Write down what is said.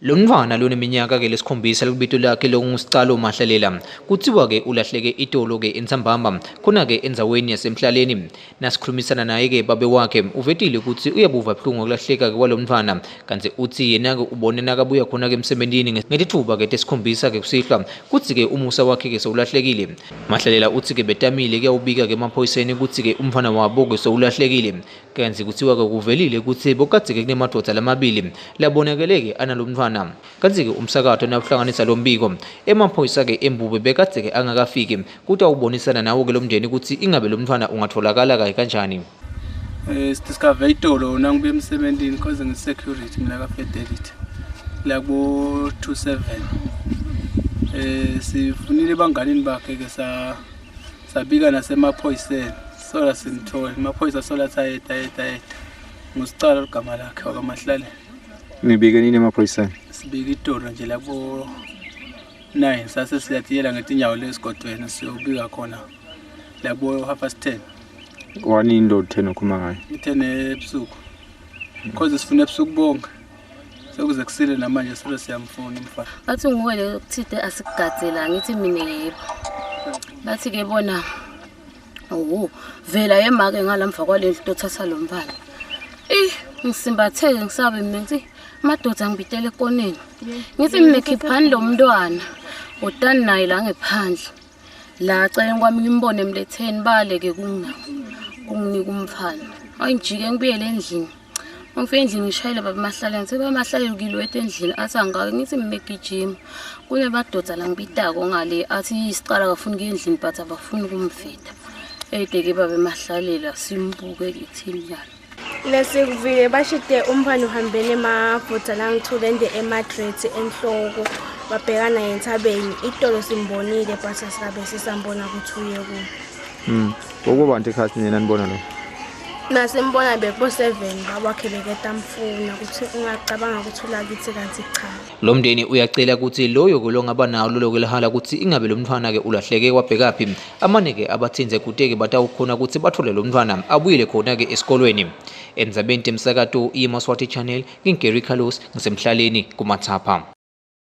Lo mntwana loneminyaka ke lesikhombisa libito lakhe longuSicalo Mahlelela kuthiwa ke ulahleke itolo ke entsambama khona ke endzaweni yasemhlaleni. Nasikhulumisana naye ke babe wakhe uvetile ukuthi uyabuva buhlungu ukulahleka ke kwalomntwana kanti uthi yena ke ubone nakabuya khona ke emsebentini ngetithuba ke tesikhombisa ke kusihlwa kuthi ke umusa wakhe ke sowulahlekile. Mahlelela uthi ke betamile kuyawubika ke emaphoyiseni ukuthi ke umfana wabo ke sowulahlekile kanti kuthiwa ke kuvelile ukuthi bokade ke kunemadoda lamabili labonakele ke analomntwana kanti ke umsakazo nawuhlanganisa lo mbiko emaphoyisa ke embube bekade ke angakafiki kuthi awubonisana nawo ke lomndeni ukuthi ingabe lo mntwana ungatholakala kayi kanjani. Sidiscover itolo nangibuya emsebentini cause ngi-security mina ka-Fidelity la kubo 27 sifunile banganini bakhe ke sabika nasemaphoyiseni sola simthola amaphoyisa sola ayeta nguSicalo igama lakhe wakamahlale. Nibike nini emaphoyiseni? Sibika itolo nje lapho 9 sase siyatiyela ngetinyawo lesigodweni siyobika khona labo 10:30. Wani indoda 10 okhuluma ngayo? 10 ebusuku. Cause sifuna ebusuku bonke. Sekuze kusile namanje solo siyamfuna umfana. Bathi nguwe ukuthide asikugadzela ngithi mina yebo. Bathi ke bona vela yemake ngalamva kwalento othatha lo mfana. Ngisimbatheke ngisabe mina ngithi madoda ngibitele ekoneni. Ngithi mina khiphani lo mntwana. Udani naye la ngephandle. La cela kwami ngimbone emletheni baleke kunginika umfana. Ayinjike ngibuyele endlini. Ngifike endlini ngishayela baba Mahlaleni ngithi baba Mahlaleni ngilwethe endlini athi angake ngithi mina egijima. Kune madoda la ngibitako ngale athi Sicala akafuni ukuya endlini but abafuni ukumfida. Ke baba Mahlalela simbuke kithini yana. Lesikuvile bashide umfana uhambene emabhoda la ngithule nje eMadrid enhloko babhekana yentabeni itolo simbonile but sikabe sisambona ukuthi uye ku. Okubantu ekhasi nina nibona lo? Nasimbona bekubo 7 babakhe beketa mfuna ukuthi ungacabanga ukuthi ulakithi kanti cha. Lo mndeni uyacela ukuthi loyo kulongaba nawo lolo lahala ukuthi ingabe lo mntwana ke ulahleke kwabhekaphi amane ke abathinze kuteke batawukhona ukuthi bathole lo mntwana abuyele khona ke esikolweni. Endzabeni temsakato iSiswati channel ngingeri Carlos ngisemhlaleni kuMathapha.